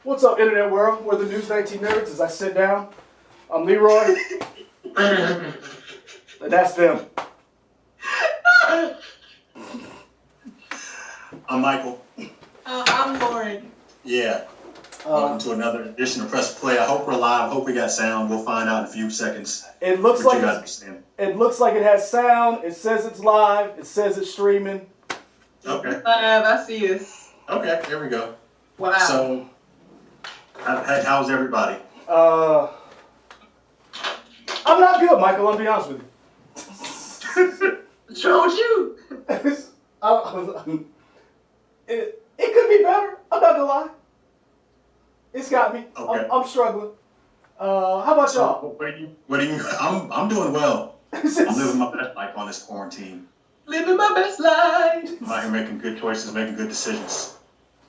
What's up, internet world? We're the News 19 Nerds. As I sit down, I'm Leroy. And that's them. I'm Michael. I'm Lauren. Yeah. Welcome to another edition of Press Play. I hope we're live. Hope we got sound. We'll find out in a few seconds. It looks like it has sound. It says it's live. It says it's streaming. Okay. I see us. Okay. There we go. Wow. So, how's everybody? I'm not good, Michael. I'll be honest with you. What's wrong with you? It could be better. I'm not gonna lie. It's got me. Okay. I'm struggling. How about y'all? What do you? I'm doing well. I'm living my best life on this quarantine. Living my best life. I'm out here making good choices, making good decisions.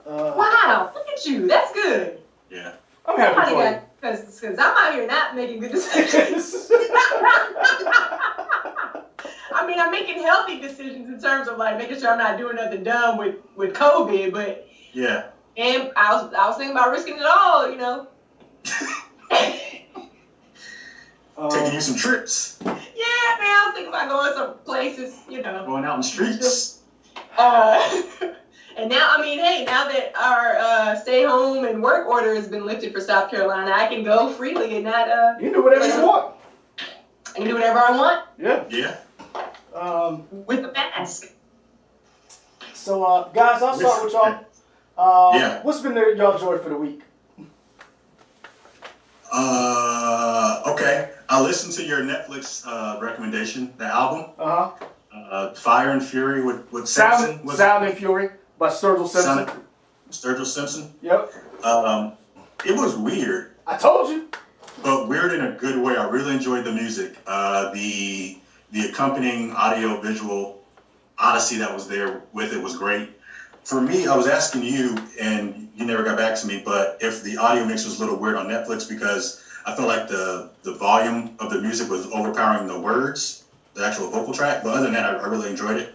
Wow, look at you. That's good. Yeah. I'm happy for you. Because I'm out here not making good decisions. I mean, I'm making healthy decisions in terms of like making sure I'm not doing nothing dumb with COVID, but yeah. And I was thinking about risking it all, you know. Taking you some trips. Yeah, man, I was thinking about going some places, you know. Going out in the streets. And now, I mean, hey, now that our stay home and work order has been lifted for South Carolina, I can go freely and not. You can do whatever you want. I can do whatever I want. Yeah. Yeah. With the mask. So, guys, I'll start with y'all. Yeah. What's been y'all joy for the week? Okay. I listened to your Netflix recommendation, the album. Fire and Fury with Simpson. Sound and Fury by Sturgill Simpson. Sturgill Simpson. Yep. It was weird. I told you. But weird in a good way. I really enjoyed the music. The accompanying audio visual odyssey that was there with it was great. For me, I was asking you, and you never got back to me, but if the audio mix was a little weird on Netflix because I felt like the volume of the music was overpowering the words, the actual vocal track. But other than that, I really enjoyed it.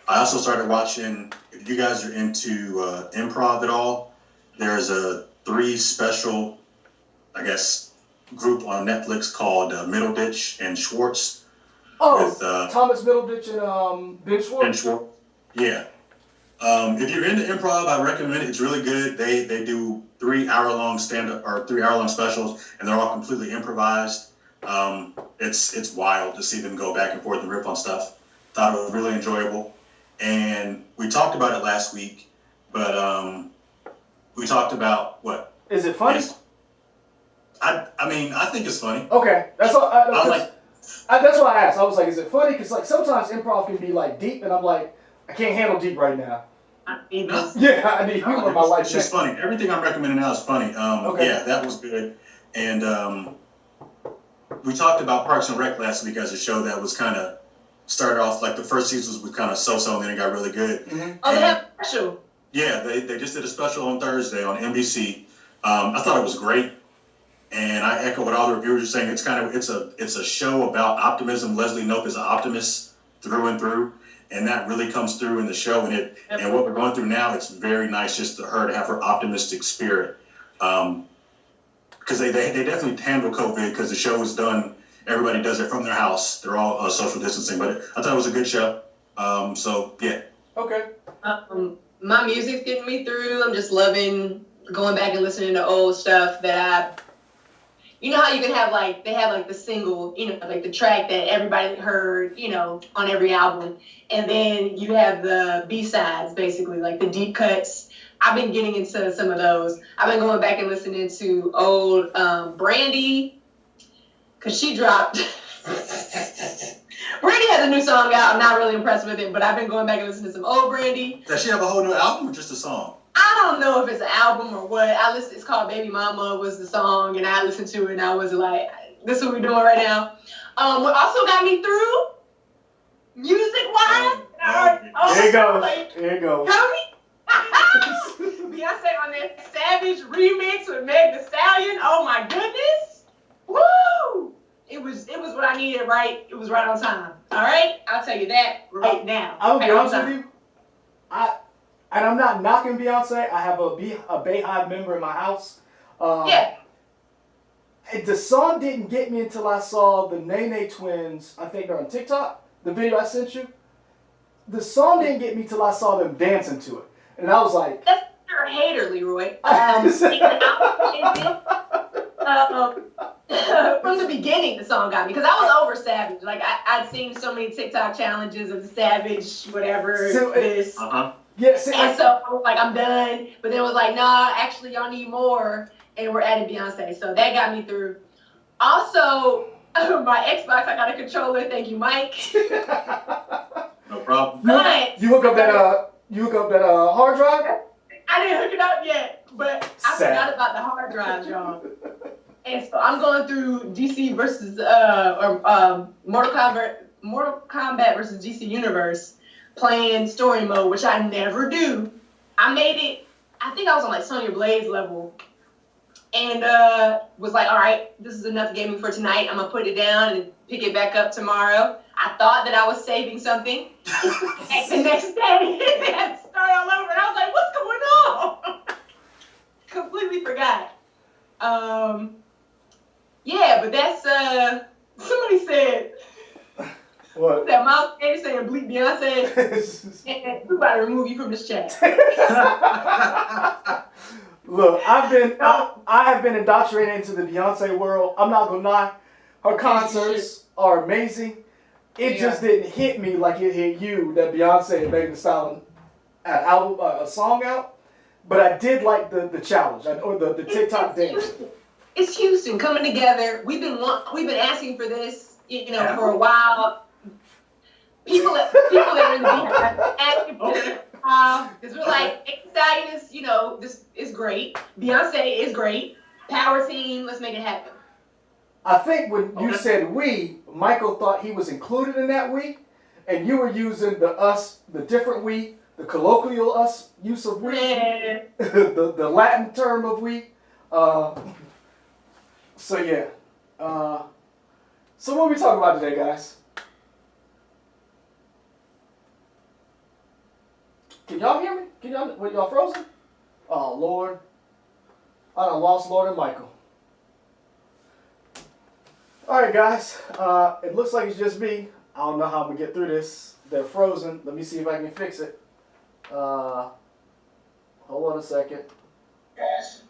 I also started watching, if you guys are into improv at all, there's a 3 special, I guess, group on Netflix called Middleditch and Schwartz. Oh, with, Thomas Middleditch and Ben Schwartz? Ben Schwartz. Yeah. If you're into improv, I recommend it. It's really good. They do 3-hour-long stand-up or 3-hour-long specials, and they're all completely improvised. It's wild to see them go back and forth and rip on stuff. Thought it was really enjoyable. And we talked about it last week, but we talked about what? Is it funny? I mean, I think it's funny. Okay, that's all. That's why I asked. I was like, is it funny? Because like sometimes improv can be like deep, and I'm like, I can't handle deep right now. I need this. Yeah, I need humor in my life. It's just funny. Everything I'm recommending now is funny. Okay. Yeah, that was good. And we talked about Parks and Rec last week as a show that was kind of started off like the first season was kind of so-so, and then it got really good. Mm-hmm. Oh, they have a special. Yeah, they just did a special on Thursday on NBC. I thought it was great. And I echo what all the reviewers are saying. It's a show about optimism. Leslie Knope is an optimist through and through, and that really comes through in the show. And what we're going through now, it's very nice just to have her optimistic spirit. Because they definitely handle COVID because the show is done. Everybody does it from their house. They're all social distancing, but I thought it was a good show. So yeah. Okay. My music's getting me through. I'm just loving going back and listening to old stuff that you know how you can have they have the single, like the track that everybody heard, on every album. And then you have the B-sides, basically, like the deep cuts. I've been getting into some of those. I've been going back and listening to old Brandy, because she dropped. Brandy has a new song out. I'm not really impressed with it, but I've been going back and listening to some old Brandy. Does she have a whole new album or just a song? I don't know if it's an album or what. It's called Baby Mama was the song, and I listened to it, and I was like, this is what we're doing right now. What also got me through, music-wise, Here it goes. Here it goes. Beyonce on that Savage remix with Meg Thee Stallion. Oh my goodness. Woo! It was what I needed, right? It was right on time. All right? I'll tell you that right now. I'll be honest with you. I and I'm not knocking Beyonce. I have a Bayhive member in my house. Yeah. The song didn't get me until I saw the Nene twins. I think they're on TikTok. The video I sent you. The song didn't get me till I saw them dancing to it, and I was like, "You're a hater, Leroy." From the beginning, the song got me because I was over Savage. Like I'd seen so many TikTok challenges of the Savage, whatever this. Yes. And so I was like, I'm done. But then it was like, nah, actually, y'all need more, and we're adding Beyonce. So that got me through. Also, my Xbox, I got a controller. Thank you, Mike. No problem. But you hook up that hard drive? I didn't hook it up yet, but I forgot about the hard drives, y'all. And so I'm going through DC versus Mortal Kombat versus DC Universe, playing story mode, which I never do. I made it. I think I was on like Sonya Blaze level, and was like, all right, this is enough gaming for tonight. I'm gonna put it down and pick it back up tomorrow. I thought that I was saving something. And the next day, it had to start all over, and I was like, what's going on? Completely forgot. Yeah, but that's somebody said what? That Miles Kane saying bleep Beyonce, and we about to remove you from this chat. Look, I have been indoctrinated into the Beyonce world. I'm not gonna lie, her concerts are amazing. It just didn't hit me like it hit you that Beyonce and Megan Thee Stallion had a song out. But I did like the challenge or the TikTok dance. It's Houston coming together. We've been asking for this, for a while. People that are in the beat asking for this because we're like, Stallion is, this is great. Beyonce is great. Power team, let's make it happen. I think when you said we, Michael thought he was included in that we, and you were using the different we, the colloquial us use of we, the Latin term of we. So yeah. So what are we talking about today, guys? Can y'all hear me? Y'all frozen? Oh Lord. I done lost Lord and Michael. Alright guys, it looks like it's just me. I don't know how I'm gonna get through this. They're frozen. Let me see if I can fix it. Hold on a second. Yes.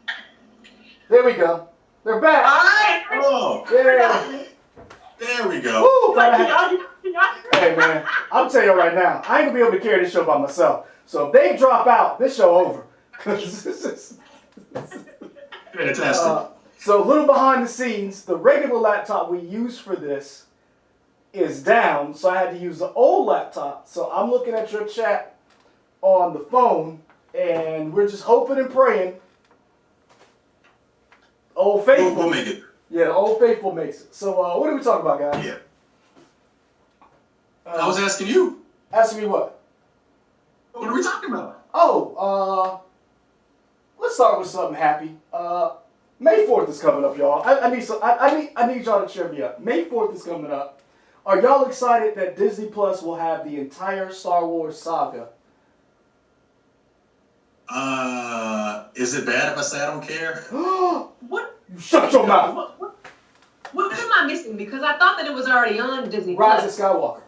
There we go. They're back. Alright. Oh. Yeah. There we go. Woo, hey man, I'm telling you right now, I ain't gonna be able to carry this show by myself. So if they drop out, this show over. Fantastic. So a little behind the scenes, the regular laptop we use for this is down, so I had to use the old laptop. So I'm looking at your chat on the phone, and we're just hoping and praying. Old Faithful. We'll make it. Yeah, Old Faithful makes it. So what are we talking about, guys? Yeah. I was asking you. Asking me what? What are we talking about? Oh, let's start with something happy. May 4th is coming up, y'all. I need y'all to cheer me up. May 4th is coming up. Are y'all excited that Disney Plus will have the entire Star Wars saga? Is it bad if I say I don't care? What? You shut your mouth. What am I missing? Because I thought that it was already on Disney Rise Plus. of Skywalker.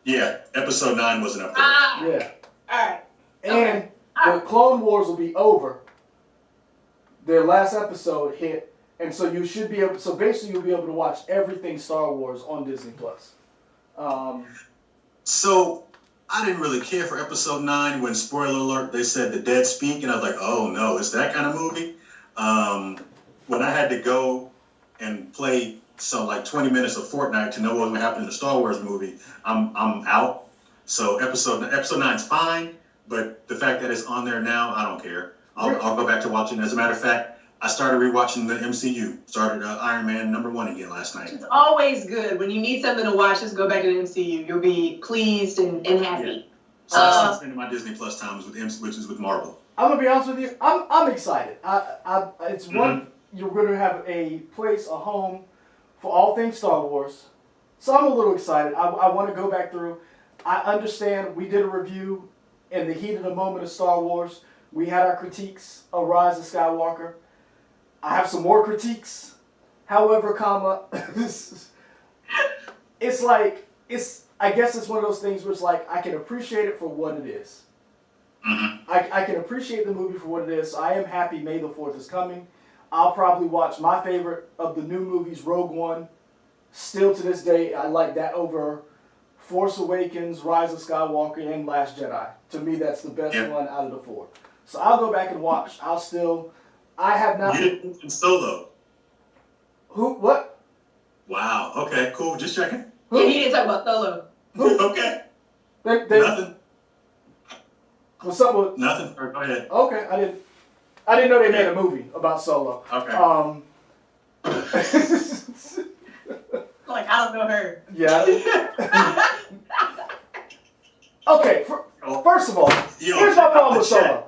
Yeah, episode 9 wasn't up there. Yeah. Alright. And the Clone Wars will be over. Their last episode hit, and so you should be able. So basically, you'll be able to watch everything Star Wars on Disney Plus. So I didn't really care for episode 9 when, spoiler alert, they said the dead speak, and I was like, oh no, it's that kind of movie. When I had to go and play some like 20 minutes of Fortnite to know what was going to happen in the Star Wars movie, I'm out. So episode 9's fine, but the fact that it's on there now, I don't care. I'll go back to watching. As a matter of fact, I started rewatching the MCU. Started Iron Man #1 again last night. It's always good. When you need something to watch, just go back to the MCU. You'll be pleased and happy. Yeah. So I started spending my Disney Plus times with which is with Marvel. I'm gonna be honest with you. I'm excited. It's one you're gonna have a place, a home for all things Star Wars. So I'm a little excited. I want to go back through. I understand we did a review in the heat of the moment of Star Wars. We had our critiques of Rise of Skywalker. I have some more critiques. However, it's like, I guess it's one of those things where it's like, I can appreciate it for what it is. Mm-hmm. I can appreciate the movie for what it is. So I am happy May the 4th is coming. I'll probably watch my favorite of the new movies, Rogue One. Still to this day, I like that over Force Awakens, Rise of Skywalker, and Last Jedi. To me, that's the best one out of the 4. So I'll go back and watch. I have not... You didn't mention Solo. Who? What? Wow. Okay, cool. Just checking. Who? Yeah, he didn't talk about Solo. Okay. Nothing. What's up with... Nothing. Go ahead. Okay, I didn't know they made a movie about Solo. Okay. Like, I don't know her. Yeah. Okay, first of all, here's my problem with Solo.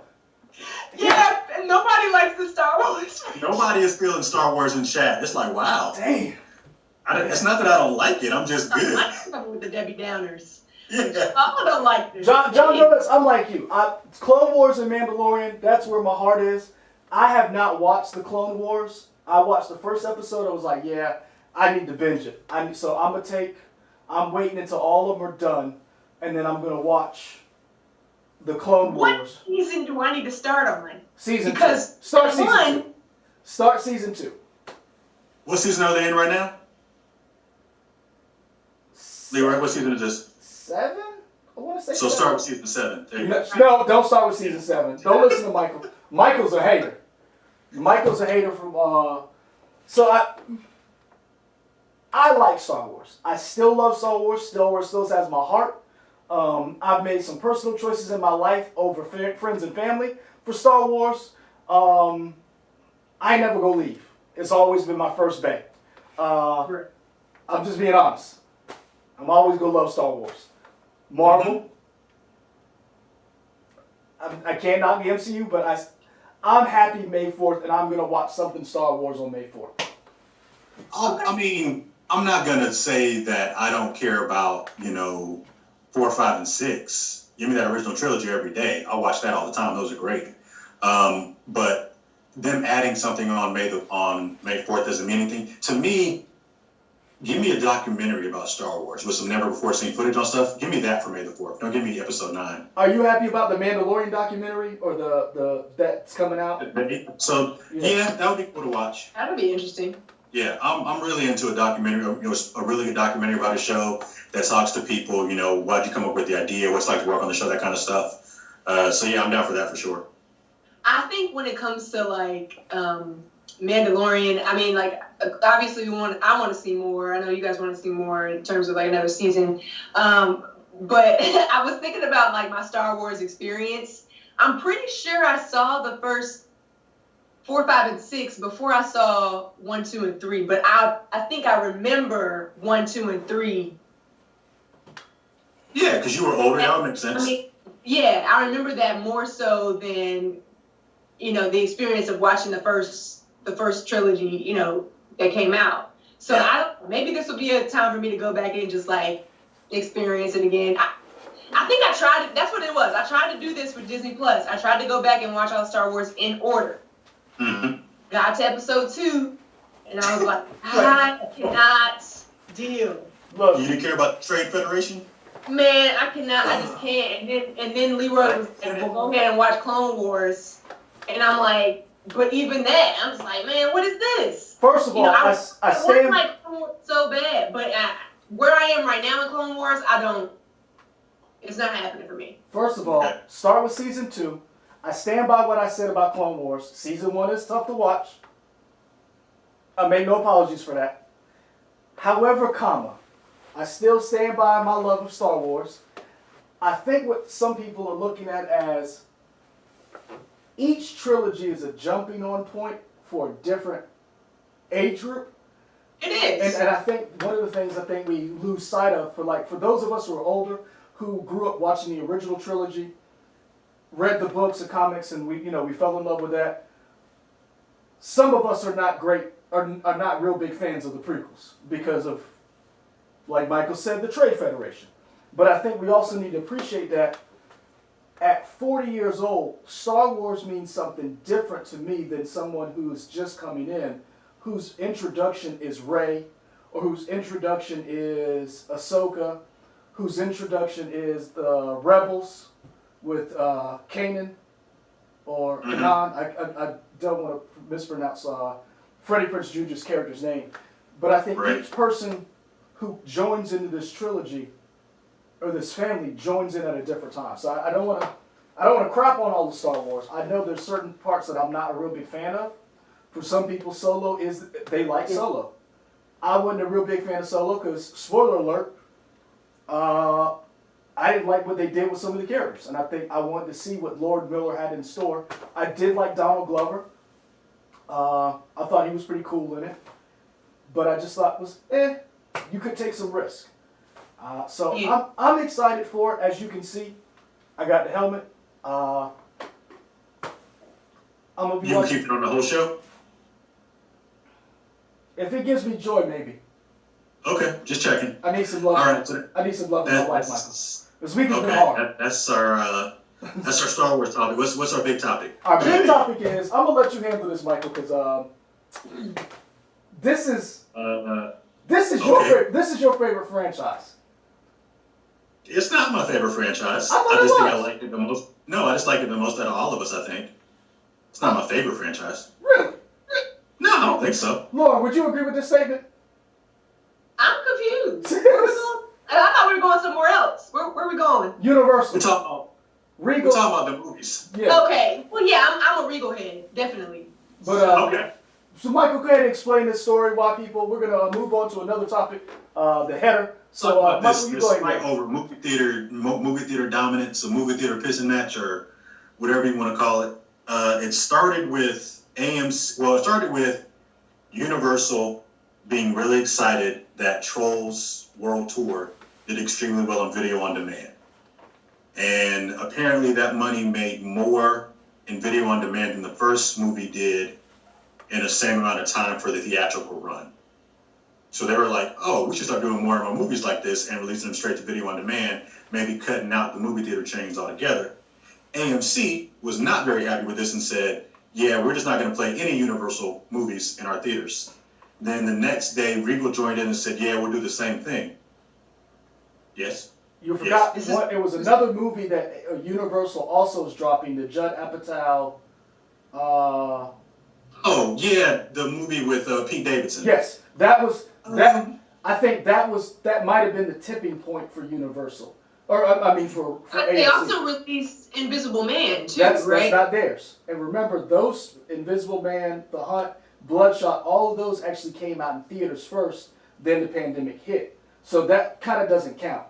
Yeah, nobody likes the Star Wars. Nobody is feeling Star Wars in chat. It's like, wow. Damn. It's not that I don't like it. I'm just good. I'm with the Debbie Downers. Yeah. I don't like this. John Donuts, I'm like you. Clone Wars and Mandalorian, that's where my heart is. I have not watched the Clone Wars. I watched the first episode. I was like, yeah, I need to binge it. I'm waiting until all of them are done, and then I'm going to watch the Clone Wars. What season do I need to start on? Season Because 2. Start season 2. Start season 2. What season are they in right now? Leroy, what season is this? 7? I want to say So 7. start with season 7. There you go. No, don't start with season 7. Don't listen to Michael. Michael's a hater. Michael's a hater from so I like Star Wars. I still love Star Wars. Star Wars still has my heart. I've made some personal choices in my life over friends and family for Star Wars. I never go leave. It's always been my first bet. I'm just being honest. I'm always gonna love Star Wars. Marvel. I can't knock the MCU, but I'm happy May 4th, and I'm gonna watch something Star Wars on May 4th. I mean, I'm not gonna say that I don't care about 4, 5, and 6. Give me that original trilogy every day. I'll watch that all the time. Those are great. But them adding something on May 4th doesn't mean anything to me. Give me a documentary about Star Wars with some never before seen footage on stuff. Give me that for May the 4th. Don't give me episode 9. Are you happy about the Mandalorian documentary or the that's coming out? So yeah, that would be cool to watch. That would be interesting. Yeah, I'm really into a documentary. A really good documentary about a show that talks to people. Why'd you come up with the idea? What's it like to work on the show? That kind of stuff. So yeah, I'm down for that for sure. I think when it comes to Mandalorian, I mean, obviously I want to see more. I know you guys want to see more in terms of another season. But I was thinking about my Star Wars experience. I'm pretty sure I saw the first 4, 5, and 6 before I saw 1, 2, and 3. But I think I remember 1, 2, and 3. Yeah, because you were older. That would make sense. I mean, yeah, I remember that more so than the experience of watching the first trilogy, that came out. So maybe this will be a time for me to go back and just experience it again. I think I tried it. That's what it was. I tried to do this with Disney Plus. I tried to go back and watch all Star Wars in order. Mm-hmm. Got to episode 2, and I was like, I cannot deal. Look, you didn't care about the Trade Federation? Man, I cannot. I just can't. And then Leroy was like, well, go ahead and watch Clone Wars. And I'm like, but even that, I'm just like, man, what is this? First of all, I stand like Clone Wars so bad, but where I am right now in Clone Wars, it's not happening for me. First of all, start with season 2. I stand by what I said about Clone Wars. Season 1 is tough to watch. I make no apologies for that. However, I still stand by my love of Star Wars. I think what some people are looking at as each trilogy is a jumping on point for a different age group. It is. And I think one of the things we lose sight of for those of us who are older, who grew up watching the original trilogy, read the books, the comics, and we fell in love with that. Some of us are not real big fans of the prequels because of, like Michael said, the Trade Federation. But I think we also need to appreciate that at 40 years old, Star Wars means something different to me than someone who is just coming in, whose introduction is Rey, or whose introduction is Ahsoka, whose introduction is the Rebels with Kanan or Kanan. I don't want to mispronounce Freddie Prinze Jr.'s character's name. But I think each person who joins into this trilogy or this family joins in at a different time. So I don't want to crap on all the Star Wars. I know there's certain parts that I'm not a real big fan of. For some people, Solo is, they like Solo. I wasn't a real big fan of Solo because, spoiler alert, I didn't like what they did with some of the characters. And I think I wanted to see what Lord Miller had in store. I did like Donald Glover. I thought he was pretty cool in it. But I just thought you could take some risk. So I'm excited for it. As you can see, I got the helmet. I'm gonna be. You keep it on the whole show? If it gives me joy, maybe. Okay, just checking. I need some love. All right, so I need some love from my wife, Michael. This week has been hard. That's our Star Wars topic. What's our big topic? Our big topic is, I'm gonna let you handle this, Michael, because this is your favorite franchise. It's not my favorite franchise. I just think I liked it the most. No, I just like it the most out of all of us, I think. It's not my favorite franchise. Really? No, I don't think so. Lauren, would you agree with this statement? I'm confused. Where we going? I thought we were going somewhere else. Where are we going? Universal. We're talking Regal. about the movies. Yeah. Okay. Well, yeah, I'm a Regal head, definitely. But okay. So Michael, go ahead and explain this story. Why people? We're gonna move on to another topic, the header. So Michael, you go ahead. Fight over movie theater dominance, a movie theater pissing match, or whatever you want to call it. It started with AMC. Well, it started with Universal being really excited that Trolls World Tour did extremely well on video on demand. And apparently that money made more in video on demand than the first movie did in the same amount of time for the theatrical run. So they were like, oh, we should start doing more and more movies like this and releasing them straight to video on demand, maybe cutting out the movie theater chains altogether. AMC was not very happy with this and said, yeah, we're just not going to play any Universal movies in our theaters. Then the next day, Regal joined in and said, yeah, we'll do the same thing. Yes? You forgot what? It was another movie that Universal also is dropping, the Judd Apatow. Oh, yeah, the movie with Pete Davidson. Yes, that was that. I think that might have been the tipping point for Universal, or I mean for They AMC. also released Invisible Man too, That's right? not theirs. And remember, those Invisible Man, The Hunt, Bloodshot, all of those actually came out in theaters first. Then the pandemic hit, so that kind of doesn't count.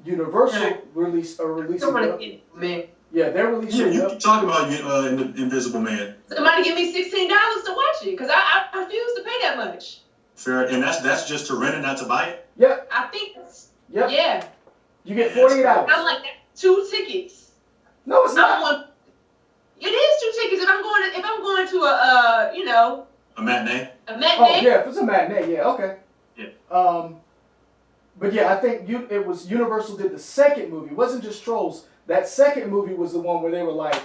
Universal releasing. Yeah, they're releasing. Yeah, you keep talking about Invisible Man. Somebody give me $16 to watch it, because I refuse to pay that much. Fair, and that's just to rent it, not to buy it? Yep. I think it's, Yep. yeah. You get 48 hours. I'm like, 2 tickets. No, it's not. It is 2 tickets if I'm going to a A matinee? a matinee. Oh yeah, if it's a matinee, yeah, okay. Yeah. But yeah, I think it was Universal did the second movie. It wasn't just Trolls. That second movie was the one where they were like,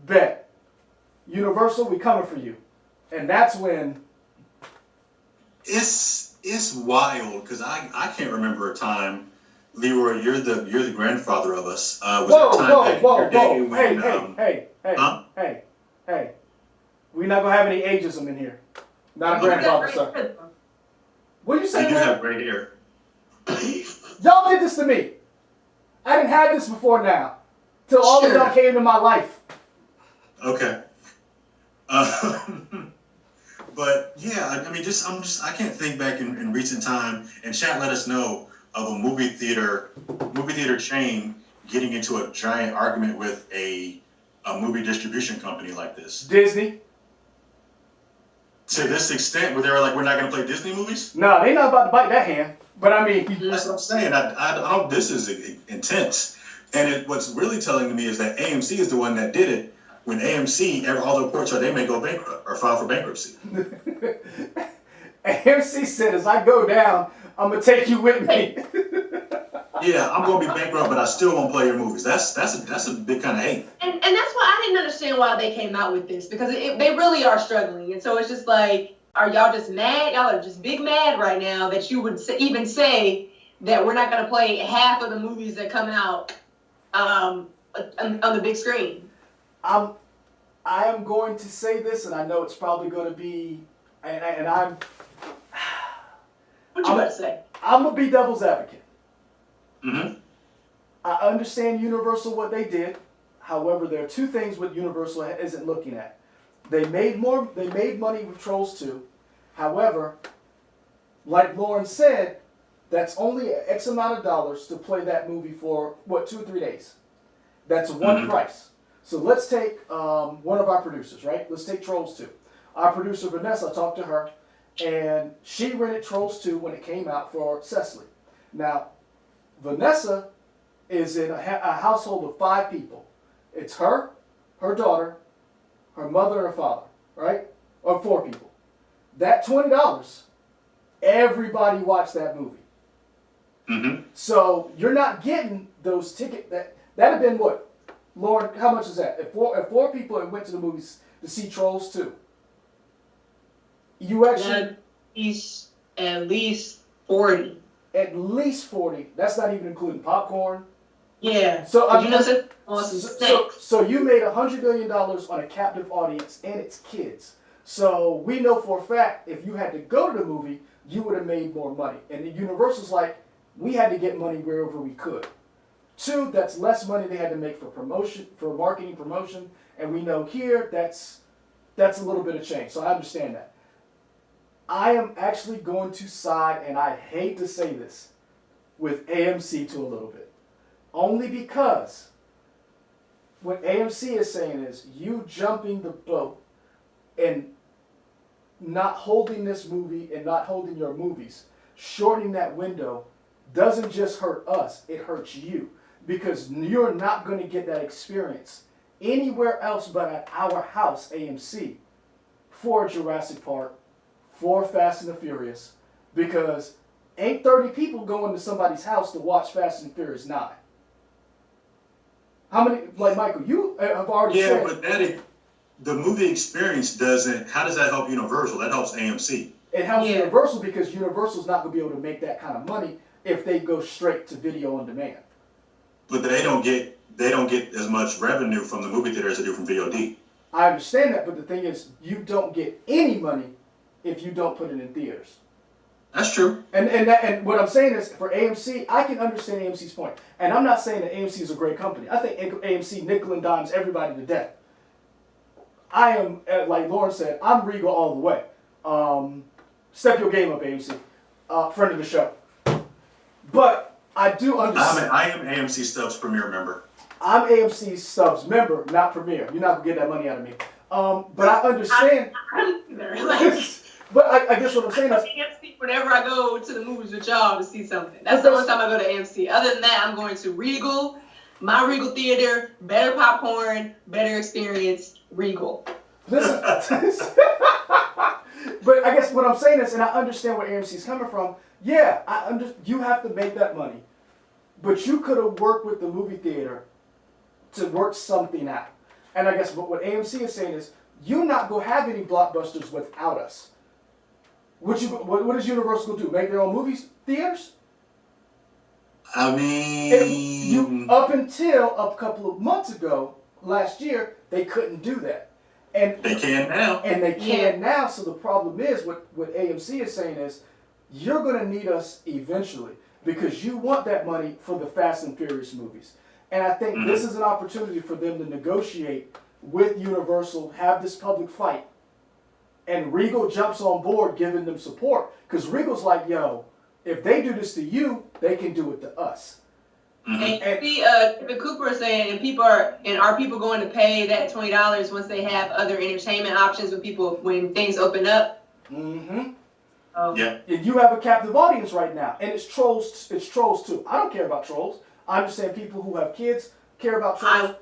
bet. Universal, we coming for you. And that's when It's wild because I can't remember a time. Leroy, you're the grandfather of us. Hey. We're not gonna have any ageism in here. Not a grandfather, sir. What are you saying? You do have gray hair. Y'all did this to me. I didn't have this before now. Till all of y'all came into my life. Okay. But yeah, I mean, I can't think back in recent time. And chat let us know of a movie theater chain getting into a giant argument with a movie distribution company like this. Disney. To this extent, where they were like, we're not going to play Disney movies? No, they not about to bite that hand. But I mean, that's what I'm saying. I don't. This is intense. And what's really telling to me is that AMC is the one that did it. When AMC, all the reports are they may go bankrupt or file for bankruptcy. AMC said, as I go down, I'm gonna take you with me. Yeah, I'm gonna be bankrupt, but I still won't play your movies. That's a big kind of hate. And that's why I didn't understand why they came out with this, because they really are struggling. And so it's just like, are y'all just mad? Y'all are just big mad right now that you would even say that we're not going to play half of the movies that come out on the big screen. I am going to say this, and I know it's probably going to be, and I'm. What you about to say? I'm gonna be devil's advocate. Mm-hmm. I understand Universal what they did. However, there are two things what Universal isn't looking at. They made money with Trolls 2. However, like Lauren said, that's only X amount of dollars to play that movie for, 2 or 3 days. That's one price. So let's take one of our producers, right? Let's take Trolls 2. Our producer, Vanessa, I talked to her, and she rented Trolls 2 when it came out for Cecily. Now, Vanessa is in a household of 5 people. It's her, her daughter, her mother, and her father, right? Or 4 people. That $20, everybody watched that movie. Mm-hmm. So you're not getting those tickets. That'd have been what, Lauren? How much is that? If four people had went to the movies to see Trolls 2, you actually at least 40. At least 40. That's not even including popcorn. Yeah. So so you made $100 million on a captive audience and its kids. So we know for a fact if you had to go to the movie, you would have made more money. And the Universal's like, we had to get money wherever we could. 2, that's less money they had to make for promotion, for marketing promotion, and we know here that's a little bit of change. So I understand that. I am actually going to side, and I hate to say this, with AMC to a little bit. Only because what AMC is saying is you jumping the boat and not holding this movie and not holding your movies, shortening that window doesn't just hurt us, it hurts you. Because you're not going to get that experience anywhere else but at our house, AMC, for Jurassic Park, for Fast and the Furious, because ain't 30 people going to somebody's house to watch Fast and Furious 9. How many, like Michael, you have already said. Yeah, but the movie experience doesn't, how does that help Universal? That helps AMC. It helps Universal because Universal's not going to be able to make that kind of money if they go straight to video on demand. But they don't get as much revenue from the movie theater as they do from VOD. I understand that, but the thing is, you don't get any money if you don't put it in theaters. That's true. And what I'm saying is, for AMC, I can understand AMC's point. And I'm not saying that AMC is a great company. I think AMC nickel and dimes everybody to death. I am, like Lauren said, I'm Regal all the way. Step your game up, AMC. Friend of the show. But I do understand. I am AMC Stubbs Premier member. I'm AMC Stubbs member, not Premier. You're not going to get that money out of me. But I understand. But I guess what I'm saying is, AMC whenever I go to the movies with y'all to see something. That's the only time I go to AMC. Other than that, I'm going to Regal, my Regal Theater, better popcorn, better experience, Regal. Listen, but I guess what I'm saying is, and I understand where AMC's coming from. Yeah, you have to make that money, but you could have worked with the movie theater to work something out. And I guess what AMC is saying is, you're not going to have any blockbusters without us. What is Universal going to do? Make their own movie theaters? I mean... Up until a couple of months ago, last year, they couldn't do that. And they can now. And they can now, so the problem is, what AMC is saying is, you're going to need us eventually, because you want that money for the Fast and Furious movies. And I think this is an opportunity for them to negotiate with Universal, have this public fight, and Regal jumps on board giving them support. Because Regal's like, yo, if they do this to you, they can do it to us. And see, Tippett Cooper is saying, are people going to pay that $20 once they have other entertainment options when things open up? Mm-hmm. Yeah. And you have a captive audience right now, and it's Trolls too. I don't care about Trolls. I understand people who have kids care about Trolls.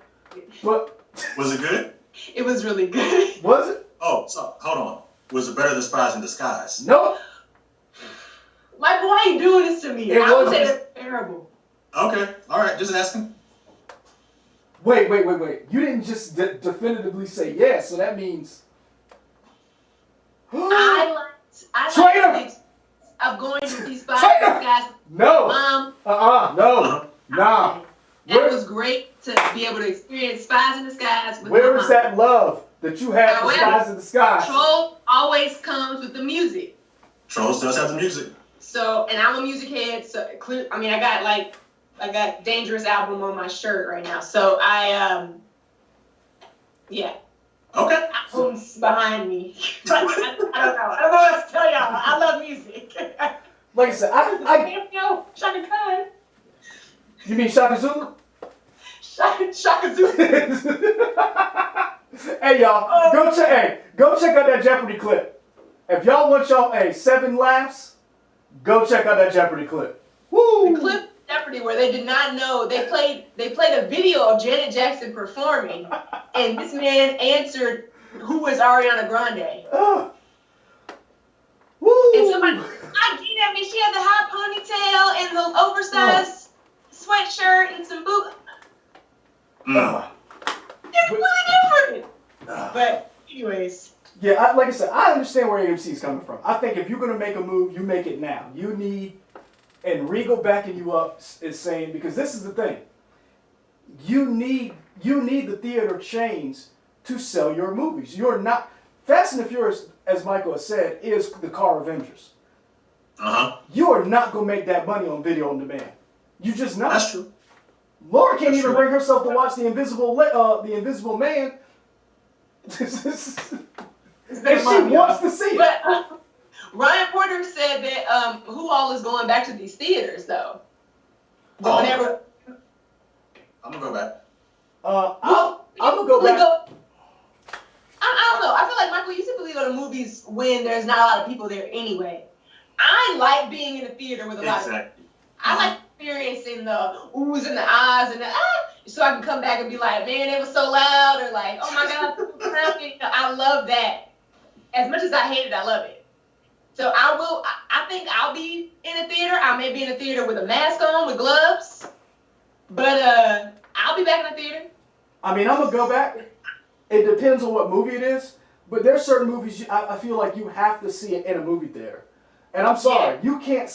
But was it good? It was really good. Was it? Oh, so hold on. Was it better than Spies in Disguise? Nope. Michael, why are you doing this to me? I would say that's terrible. Okay, all right, just asking. Wait. You didn't just definitively say yes, so that means. I Traitor! like of going to these spots Traitor! with guys. No. Mom. No. Nah. It was great to be able to experience Spies in the Skies with Where my is mom. that love that you have for Spies in the Skies? Troll always comes with the music. Trolls does have the music. So, and I'm a music head. So, I mean, I got Dangerous album on my shirt right now. So yeah. Okay. Albums behind me. I don't know. I don't know what to tell y'all. I love music. Like I said, I know. Shaka Khan. You mean Shaka Zulu? Shaka Zulu. Hey y'all, go check out that Jeopardy clip. If y'all want 7 laughs, go check out that Jeopardy clip. Woo! The clip of Jeopardy where they did not know they played a video of Janet Jackson performing, and this man answered who was Ariana Grande. Woo! And somebody, I mean, she had the high ponytail and the oversized sweatshirt and some boots. It's really different. But anyways. Yeah, like I said, I understand where AMC is coming from. I think if you're going to make a move, you make it now. You need, and Regal backing you up is saying, because this is the thing. You need the theater chains to sell your movies. You're not, Fast and the Furious, as Michael has said, is the car Avengers. You are not going to make that money on video on demand. You just not. That's true. Laura can't even bring herself to watch the Invisible Man. And she wants to see it. But Ryan Porter said that who all is going back to these theaters though? Whenever I'm gonna go back. I'm gonna go back. I don't know. I feel like Michael, you typically go to movies when there's not a lot of people there anyway. I like being in the theater with a lot of people. I like experiencing the oohs and the ahs and the so I can come back and be like, man, it was so loud, or like, oh my God, I love that. As much as I hate it, I love it. So I think I'll be in a theater. I may be in a theater with a mask on, with gloves. But I'll be back in the theater. I mean, I'm going to go back. It depends on what movie it is. But there's certain movies I feel like you have to see it in a movie theater. And I'm sorry, you can't...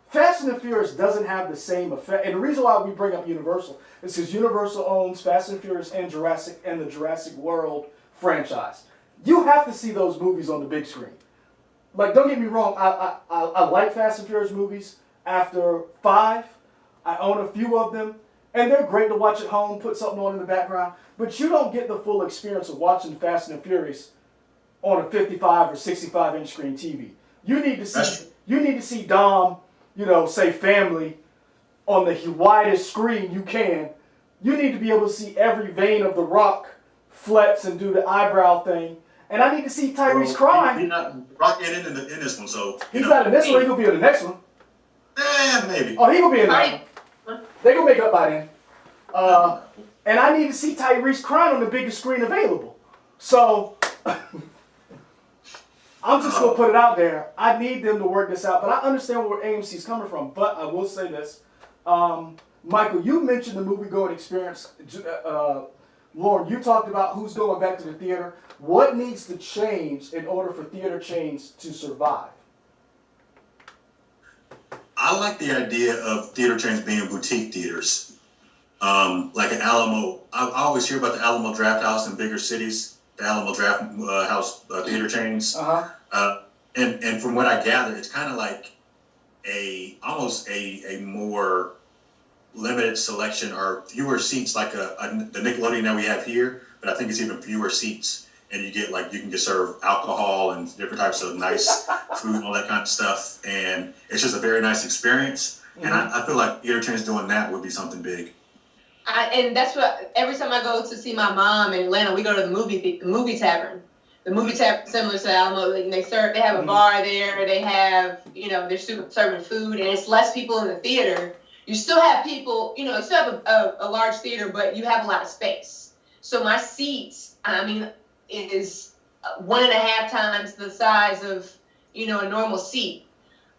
Fast and the Furious doesn't have the same effect. And the reason why we bring up Universal is because Universal owns Fast and Furious and the Jurassic World franchise. You have to see those movies on the big screen. Like, don't get me wrong, I like Fast and Furious movies. After 5, I own a few of them, and they're great to watch at home, put something on in the background, but you don't get the full experience of watching Fast and the Furious on a 55 or 65-inch screen TV. You need to see Dom, say family, on the widest screen you can. You need to be able to see every vein of The Rock flex and do the eyebrow thing. And I need to see Tyrese crying. Rock ain't in this one, so... He's not in this one, he'll be in the next one. Maybe. Oh, he will be in that one. They gonna make up by then. And I need to see Tyrese crying on the biggest screen available. So, I'm just gonna put it out there. I need them to work this out, but I understand where AMC's coming from. But I will say this. Michael, you mentioned the movie-going experience. Lauren, you talked about who's going back to the theater. What needs to change in order for theater chains to survive? I like the idea of theater chains being boutique theaters. Like an Alamo. I always hear about the Alamo Draft House in bigger cities, the Alamo Draft House theater chains. And from what I gather, it's kind of like almost a more limited selection or fewer seats, like the Nickelodeon that we have here, but I think it's even fewer seats, and you can get served alcohol and different types of nice food and all that kind of stuff, and it's just a very nice experience. And I feel like theater chains doing that would be something big. And that's what, every time I go to see my mom in Atlanta, we go to the movie tavern. The movie tavern, similar to Alamo, they have a bar there, they have, they're serving food, and it's less people in the theater. You still have people, you still have a large theater, but you have a lot of space. So my seats, it is 1.5 times the size of, a normal seat.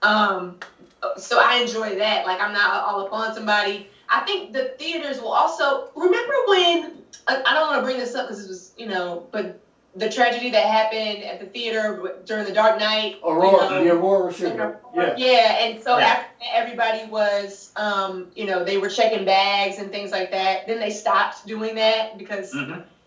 So I enjoy that. Like, I'm not all up on somebody. I think the theaters will also remember when I don't want to bring this up because it was but the tragedy that happened at the theater during the Dark Knight. The Aurora shooting. Yeah, and so after that, everybody was, they were checking bags and things like that. Then they stopped doing that because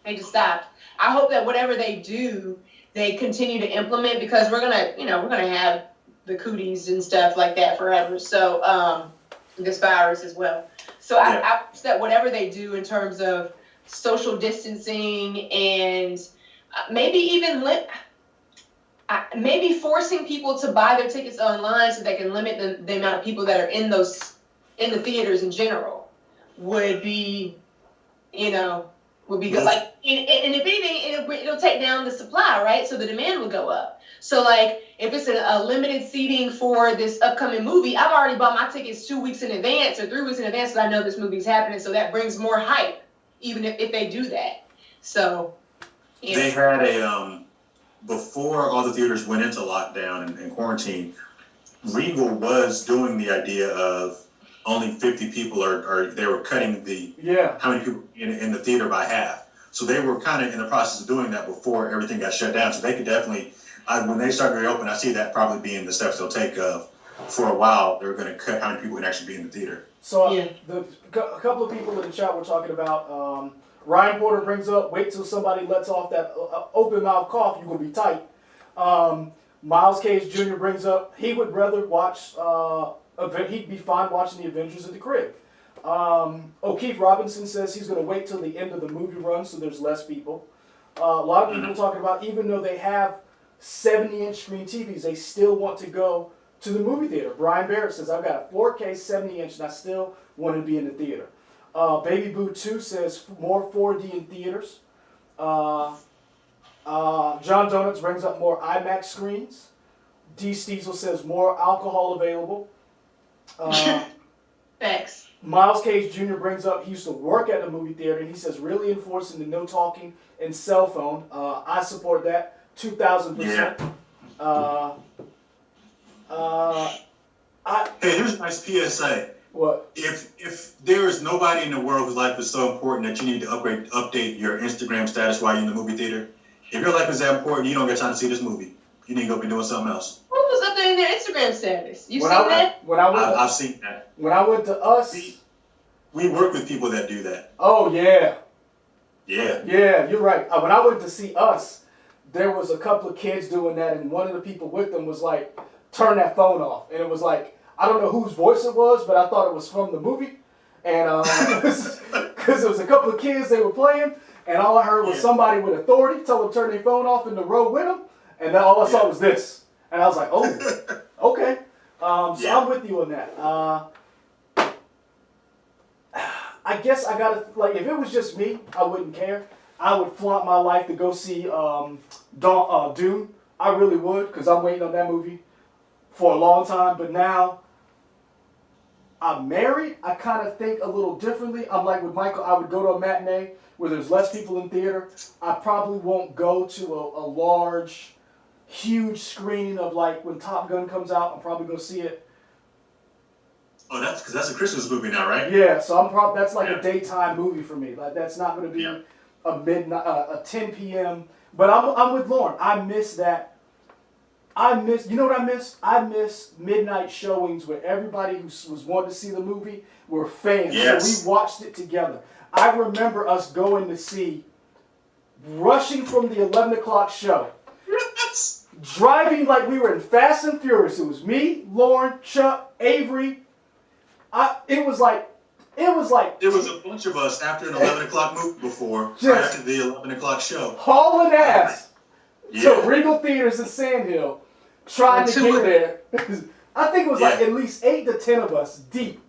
they just stopped. I hope that whatever they do, they continue to implement because we're gonna have the cooties and stuff like that forever. So this virus as well. So I hope that whatever they do in terms of social distancing and maybe even maybe forcing people to buy their tickets online so they can limit the amount of people that are in the theaters in general would be good. Like, and if anything, it'll take down the supply, right? So the demand will go up. So like, if it's a limited seating for this upcoming movie, I've already bought my tickets 2 weeks in advance or 3 weeks in advance, so I know this movie's happening. So that brings more hype, even if they do that. So they had before all the theaters went into lockdown and quarantine, Regal was doing the idea of only 50 people they were cutting how many people in the theater by half. So they were kind of in the process of doing that before everything got shut down. So they could definitely, when they start to reopen, I see that probably being the steps they'll take for a while. They're going to cut how many people can actually be in the theater. So a couple of people in the chat were talking about, Ryan Porter brings up, wait till somebody lets off that open mouth cough, you're going to be tight. Miles Cage Jr. brings up, he would rather watch, he'd be fine watching the Avengers at the crib. O'Keefe Robinson says he's going to wait till the end of the movie run so there's less people. A lot of people talking about, even though they have 70-inch screen TVs, they still want to go to the movie theater. Brian Barrett says, I've got a 4K 70-inch and I still want to be in the theater. Baby Boo 2 says more 4D in theaters. John Donuts brings up more IMAX screens. D. Steezel says more alcohol available. Thanks. Miles Cage Jr. brings up he used to work at the movie theater and he says really enforcing the no talking and cell phone. I support that 2,000%. Hey, here's a nice PSA. What? If there is nobody in the world whose life is so important that you need to update your Instagram status while you're in the movie theater, if your life is that important, you don't get time to see this movie. You need to go be doing something else. Who was updating their Instagram status? You've seen that? I've seen that. When I went to Us, we work with people that do that. Oh yeah. Yeah. Yeah, you're right. When I went to see Us, there was a couple of kids doing that, and one of the people with them was like, "Turn that phone off," and it was like, I don't know whose voice it was, but I thought it was from the movie. And because there was a couple of kids they were playing, and all I heard was somebody with authority tell them to turn their phone off in the row with them, and then all I saw was this. And I was like, oh, okay. So I'm with you on that. I guess I gotta, like, if it was just me, I wouldn't care. I would flaunt my life to go see Dune. I really would, because I'm waiting on that movie for a long time. But now I'm married, I kind of think a little differently. I'm like with Michael, I would go to a matinee where there's less people in theater. I probably won't go to a large, huge screening of like when Top Gun comes out. I'm probably going to see it. Oh, that's because that's a Christmas movie now, right? Yeah, so that's like a daytime movie for me. Like that's not going to be a midnight, a 10 p.m. But I'm with Lauren. I miss that. You know what I miss? I miss midnight showings where everybody who was wanting to see the movie were fans. Yes. So we watched it together. I remember us going to see, rushing from the 11 o'clock show, driving like we were in Fast and Furious. It was me, Lauren, Chuck, Avery. It was It was a bunch of us after an 11 o'clock movie before, right after the 11 o'clock show. Hauling ass to Regal Theaters in Sand Hill, trying to get there. I think it was like at least 8 to 10 of us deep.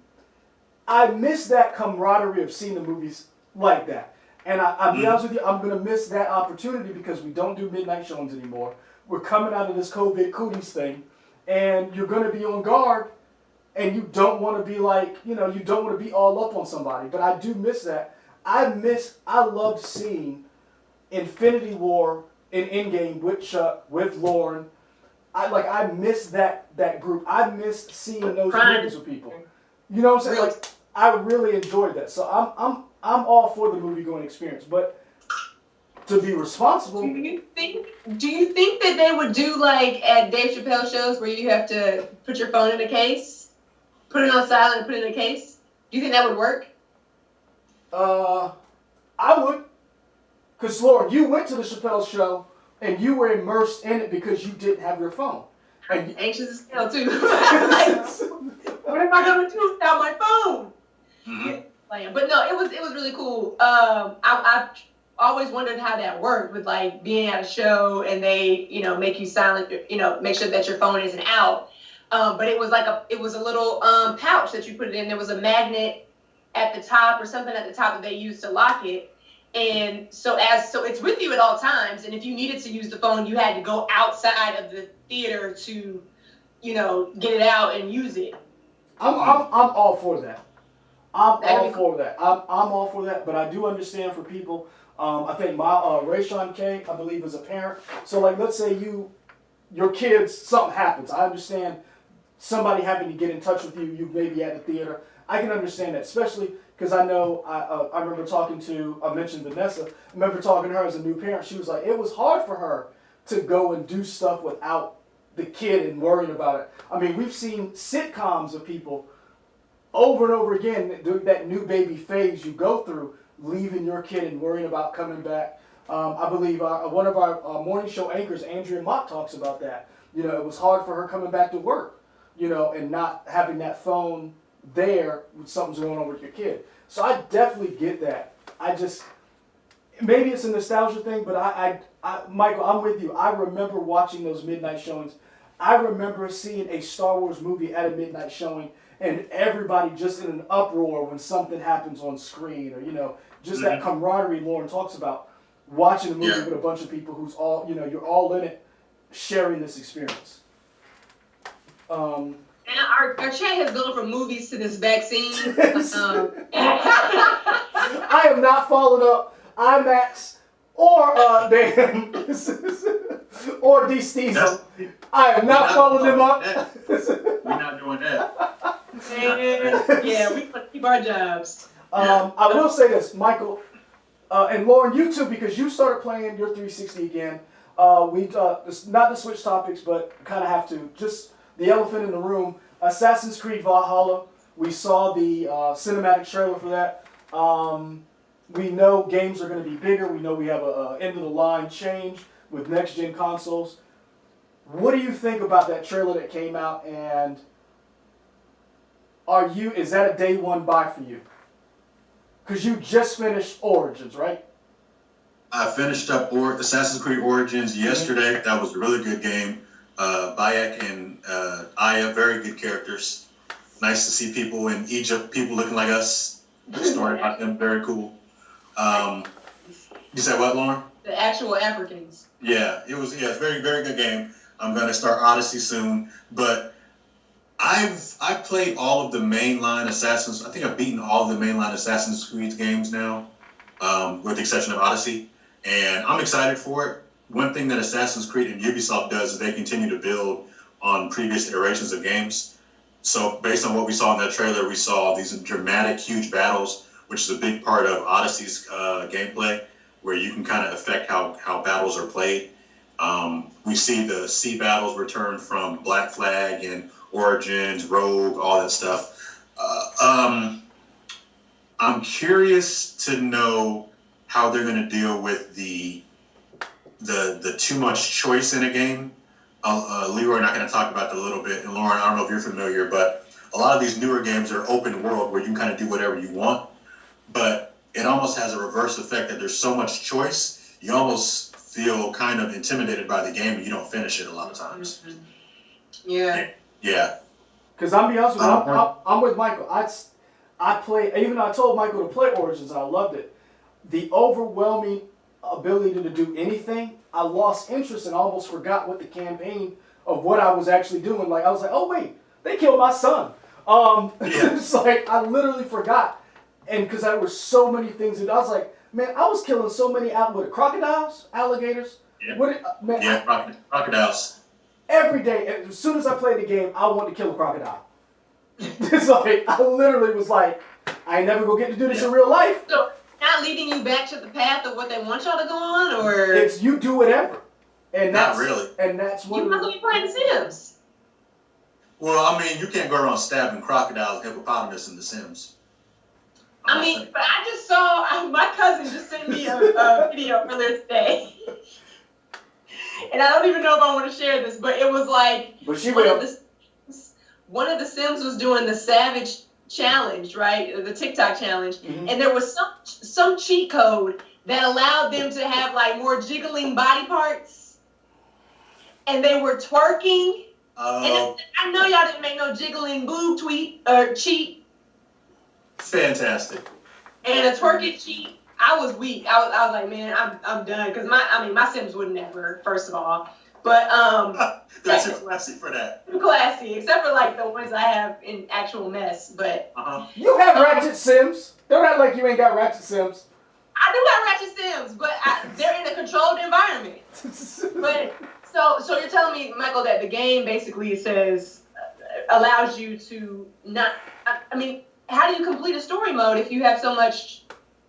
I miss that camaraderie of seeing the movies like that. And I'll be honest with you, I'm going to miss that opportunity because we don't do midnight showings anymore. We're coming out of this COVID cooties thing, and you're going to be on guard, and you don't want to be like, you don't want to be all up on somebody. But I do miss that. I loved seeing Infinity War in Endgame with Chuck, with Lauren. I miss that group. I missed seeing those movies with people. You know what I'm saying? Like, I really enjoyed that. So I'm all for the movie going experience, but to be responsible. Do you think that they would do like at Dave Chappelle shows where you have to put your phone in a case, put it on silent, and put it in a case? Do you think that would work? I would. Because, Lauren, you went to the Chappelle show and you were immersed in it because you didn't have your phone. And anxious as hell, too. Like, what am I going to do without my phone? Mm-hmm. But no, it was really cool. I always wondered how that worked with, like, being at a show and they, make you silent, make sure that your phone isn't out. But it was a little pouch that you put it in. There was a magnet at the top or something at the top that they used to lock it. And so it's with you at all times. And if you needed to use the phone, you had to go outside of the theater to, get it out and use it. I'm all for that. I'm all for that. But I do understand for people. I think my Rayshawn K, I believe, is a parent. So like, let's say your kids, something happens. I understand somebody having to get in touch with you. You may be at the theater. I can understand that, especially because I know I remember I mentioned Vanessa. I remember talking to her as a new parent. She was like, it was hard for her to go and do stuff without the kid and worrying about it. I mean, we've seen sitcoms of people over and over again, that new baby phase you go through, leaving your kid and worrying about coming back. I believe one of our morning show anchors, Andrea Mott, talks about that. It was hard for her coming back to work, and not having that phone there when something's going on with your kid. So I definitely get that. Maybe it's a nostalgia thing, but I Michael, I'm with you. I remember watching those midnight showings. I remember seeing a Star Wars movie at a midnight showing and everybody just in an uproar when something happens on screen, or just that camaraderie Lauren talks about, watching a movie with a bunch of people who's all, you're all in it, sharing this experience. And our chat has gone from movies to this vaccine. I am not following up IMAX or or D-Steezel. I am not following them up. We're not doing that. Yeah, we want to keep our jobs. I will say this, Michael, and Lauren, you too, because you started playing your 360 again. Not to switch topics, but kind of have to. Just the elephant in the room, Assassin's Creed Valhalla. We saw the cinematic trailer for that. We know games are going to be bigger. We know we have a end-of-the-line change with next-gen consoles. What do you think about that trailer that came out, and is that a day one buy for you? Because you just finished Origins, right? I finished up Assassin's Creed Origins yesterday. That was a really good game. Bayek and Aya, very good characters. Nice to see people in Egypt, people looking like us. Story about them, very cool. You said what, Lauren? The actual Africans. Yeah, it's a very, very good game. I'm gonna start Odyssey soon, but I've played all of the mainline Assassins. I think I've beaten all of the mainline Assassin's Creed games now, with the exception of Odyssey, and I'm excited for it. One thing that Assassin's Creed and Ubisoft does is they continue to build on previous iterations of games. So based on what we saw in that trailer, we saw these dramatic, huge battles, which is a big part of Odyssey's gameplay, where you can kind of affect how battles are played. We see the sea battles return from Black Flag and Origins, Rogue, all that stuff. I'm curious to know how they're going to deal with the too much choice in a game. Leroy and I going to talk about that a little bit, and Lauren, I don't know if you're familiar, but a lot of these newer games are open world where you can kind of do whatever you want, but it almost has a reverse effect that there's so much choice, you almost feel kind of intimidated by the game and you don't finish it a lot of times. Yeah. Yeah. Because I'm be honest with you, I'm with Michael. I play, even though I told Michael to play Origins, I loved it. The overwhelming ability to do anything, I lost interest and almost forgot what the campaign of what I was actually doing. Like, I was like, oh wait, they killed my son. It's like, I literally forgot. And because there were so many things that I was like, man, I was killing so many crocodiles, alligators. Yeah, crocodiles. Every day, as soon as I played the game, I wanted to kill a crocodile. It's like, I literally was like, I ain't never gonna get to do this in real life. So, not leading you back to the path of what they want y'all to go on, or It's you do whatever. And Not that's really. And that's what. you must be playing Sims. Well, I mean, you can't go around stabbing crocodiles, hippopotamus in The Sims. I mean, but I just saw my cousin just sent me a video earlier today, and I don't even know if I want to share this, but it was like But she one will. one of the Sims was doing the Savage challenge, right? The TikTok challenge, Mhm. and there was some cheat code that allowed them to have like more jiggling body parts, and they were twerking. And I know y'all didn't make no jiggling boob tweet or cheat. Fantastic. And a twerking cheat. I was weak. I was like, man, I'm done because my Sims would never, first of all. But They're too classy for that. too classy, except for like the ones I have in actual mess. But You have Ratchet Sims. Don't act like you ain't got Ratchet Sims. I do have Ratchet Sims, but they're in a controlled environment. But so you're telling me, Michael, that the game basically says allows you to not. I mean, how do you complete a story mode if you have so much?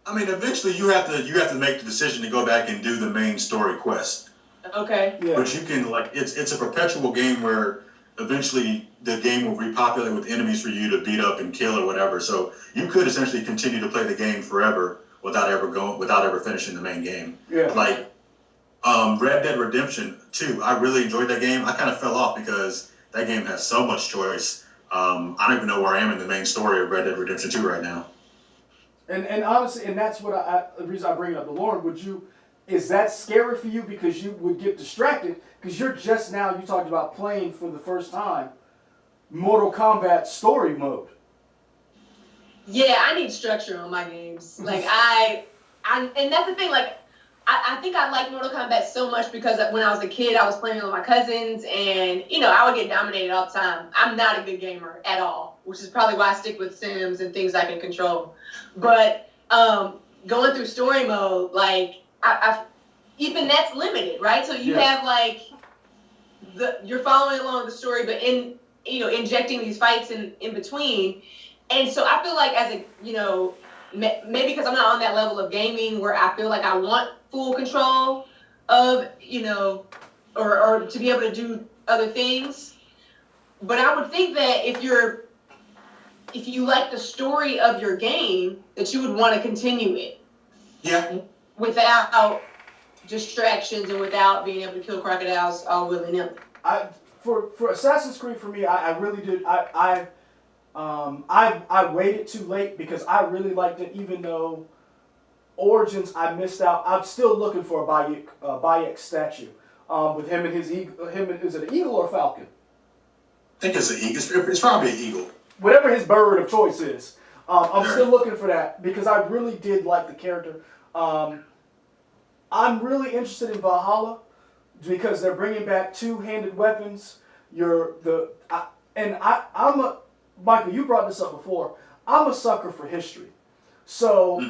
I mean, eventually you have to make the decision to go back and do the main story quest. Okay. Yeah. But you can it's a perpetual game where eventually the game will repopulate with enemies for you to beat up and kill or whatever. So you could essentially continue to play the game forever without ever finishing the main game. Yeah. Like Red Dead Redemption 2, I really enjoyed that game. I kind of fell off because that game has so much choice. I don't even know where I am in the main story of Red Dead Redemption 2 right now. And honestly, and that's what the reason I bring it up. Lauren, is that scary for you because you would get distracted because you're just now, you talked about playing for the first time Mortal Kombat story mode. Yeah, I need structure on my games. Like and that's the thing. Like I think I like Mortal Kombat so much because when I was a kid, I was playing with my cousins, and I would get dominated all the time. I'm not a good gamer at all, which is probably why I stick with Sims and things I can control. But going through story mode, like I even that's limited, right? So you have like you're following along the story, but injecting these fights in between. And so I feel like as a, maybe because I'm not on that level of gaming where I feel like I want full control of, or to be able to do other things. But I would think that if you like the story of your game, that you would want to continue it. Yeah. Without distractions and without being able to kill crocodiles all willy-nilly. For Assassin's Creed, for me, I really did. I waited too late because I really liked it, even though Origins I missed out. I'm still looking for a Bayek statue with him and his eagle. Is it an eagle or a falcon? I think it's an eagle. It's probably an eagle. Whatever his bird of choice is. I'm still looking for that because I really did like the character. I'm really interested in Valhalla because they're bringing back two-handed weapons. Michael, you brought this up before. I'm a sucker for history. So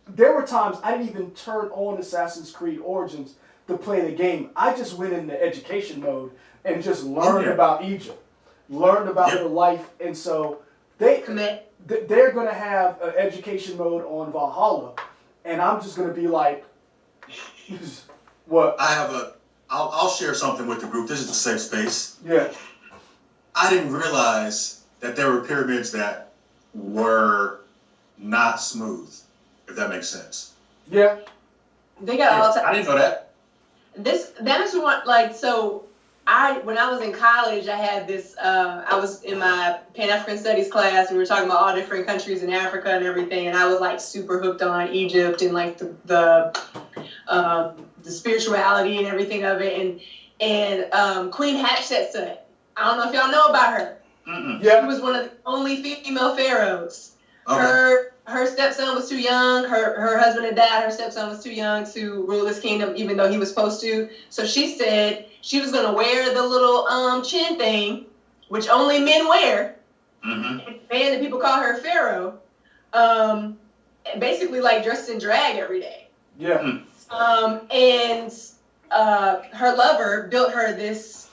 there were times I didn't even turn on Assassin's Creed Origins to play the game. I just went into education mode and just learned about Egypt, learned about their life. And so they're going to have an education mode on Valhalla. And I'm just going to be like, what? I'll share something with the group. This is a safe space. Yeah. I didn't realize that there were pyramids that were not smooth, if that makes sense. Yeah. They got all types. I didn't know that. That is what, like, so when I was in college, I had this, I was in my Pan-African Studies class, and we were talking about all different countries in Africa and everything, and I was like super hooked on Egypt and like the spirituality and everything of it, and Queen Hatshepsut. I don't know if y'all know about her. Yeah. She was one of the only female pharaohs. Okay. Her stepson was too young. Her husband had died. Her stepson was too young to rule this kingdom, even though he was supposed to. So she said she was going to wear the little chin thing, which only men wear. And the people call her Pharaoh. Basically, like dressed in drag every day. Yeah. And her lover built her this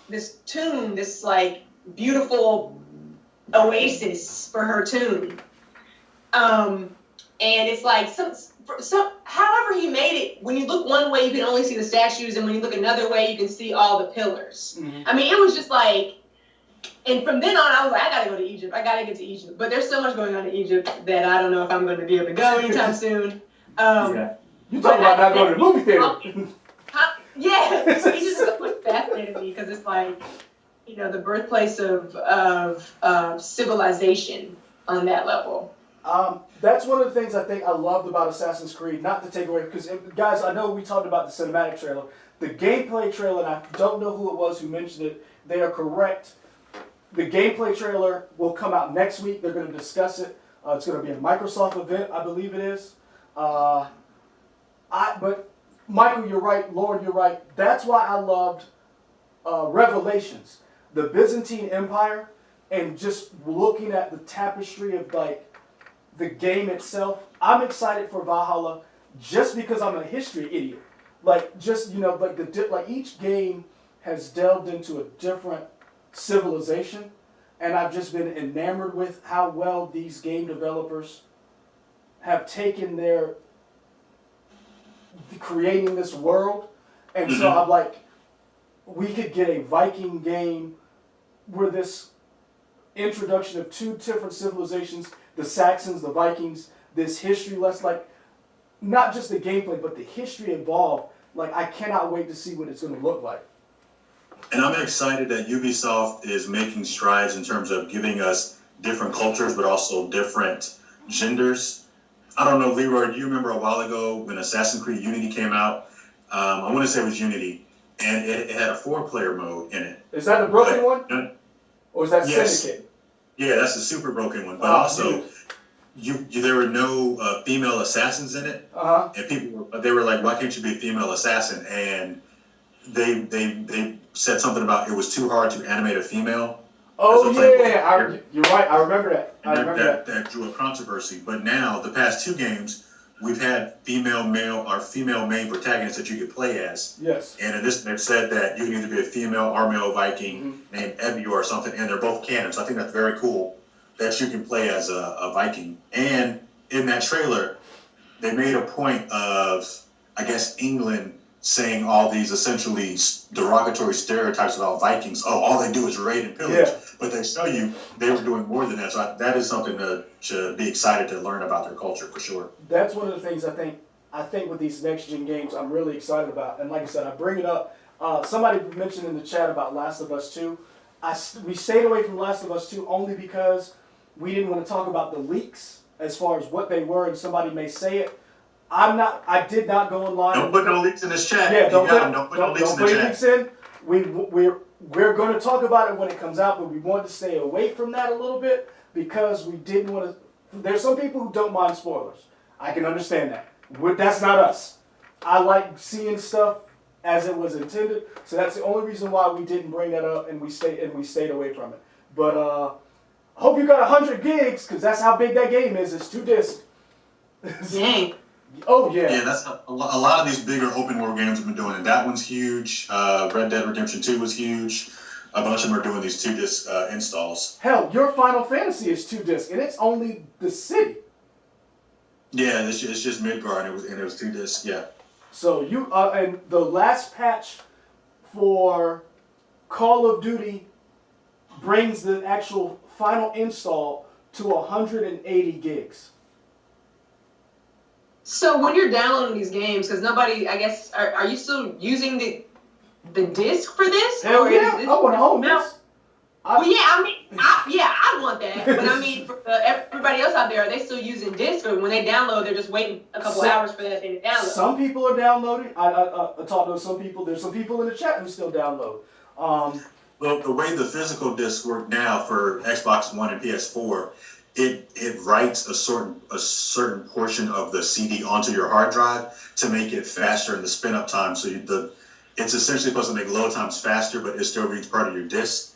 tomb, this like beautiful oasis for her tomb. And it's like however he made it, when you look one way, you can only see the statues, and when you look another way, you can see all the pillars. Mm-hmm. I mean, it was just like, and from then on, I was like, I gotta go to Egypt. I gotta get to Egypt. But there's so much going on in Egypt that I don't know if I'm going to be able to go anytime soon. Yeah. You talking about not going to the movie theater? Yeah, Egypt is what fascinated me because it's like, the birthplace of civilization on that level. That's one of the things I think I loved about Assassin's Creed, not to take away, because guys, I know we talked about the cinematic trailer. The gameplay trailer, and I don't know who it was who mentioned it, they are correct. The gameplay trailer will come out next week. They're going to discuss it. It's going to be a Microsoft event, I believe it is. But Michael, you're right. Lauren, you're right. That's why I loved Revelations, the Byzantine Empire, and just looking at the tapestry of like the game itself. I'm excited for Valhalla just because I'm a history idiot. Like just like each game has delved into a different civilization, and I've just been enamored with how well these game developers have taken their creating this world. And so I'm like, we could get a Viking game where this introduction of two different civilizations, the Saxons, the Vikings, this history less like not just the gameplay but the history involved. Like I cannot wait to see what it's going to look like. And I'm excited that Ubisoft is making strides in terms of giving us different cultures, but also different genders. I don't know, Leroy, do you remember a while ago when Assassin's Creed Unity came out? I want to say it was Unity, and it had a 4-player mode in it. Is that the broken one? Or is that Syndicate? Yeah, that's the super broken one. But also, there were no female assassins in it. And they were like, why can't you be a female assassin? And they said something about it was too hard to animate a female. Oh yeah, you're right. I remember that. That drew a controversy. But now, the past 2 games, we've had female main protagonists that you could play as. Yes. And in this, they've said that you can either be a female or male Viking named Evior or something, and they're both canon. So I think that's very cool that you can play as a Viking. And in that trailer, they made a point of, I guess, England saying all these essentially derogatory stereotypes about Vikings. Oh, all they do is raid and pillage. Yeah. But they show you they were doing more than that. So that is something to be excited to learn about their culture for sure. That's one of the things I think with these next gen games I'm really excited about. And like I said, I bring it up. Somebody mentioned in the chat about Last of Us 2. We stayed away from Last of Us 2 only because we didn't want to talk about the leaks as far as what they were, and somebody may say it. I did not go online. Don't put no leaks in this chat. Yeah, don't put no leaks in the chat. Leaks in. We're going to talk about it when it comes out, but we wanted to stay away from that a little bit because we didn't want to. There's some people who don't mind spoilers. I can understand that. That's not us. I like seeing stuff as it was intended, so that's the only reason why we didn't bring that up, and we stayed away from it. But I hope you got 100 gigs because that's how big that game is. It's 2 discs. Dang. Oh yeah. Yeah, that's a lot of these bigger open world games have been doing it. That one's huge. Red Dead Redemption 2 was huge. A bunch of them are doing these 2 disc installs. Hell, your Final Fantasy is 2 disc, and it's only the city. Yeah, it's just Midgard, and it was 2 discs. Yeah. So you and the last patch for Call of Duty brings the actual final install to 180 gigs. So when you're downloading these games, because nobody, I guess, are you still using the disc for this? Hell yeah, I want to own this. Well, yeah, I want that. But I mean, for everybody else out there, are they still using disc, or when they download, they're just waiting a couple hours for that thing to download? Some people are downloading. I talked to some people. There's some people in the chat who still download. Well, the way the physical discs work now for Xbox One and PS4, it writes a certain portion of the CD onto your hard drive to make it faster in the spin up time. So it's essentially supposed to make load times faster, but it still reads part of your disc.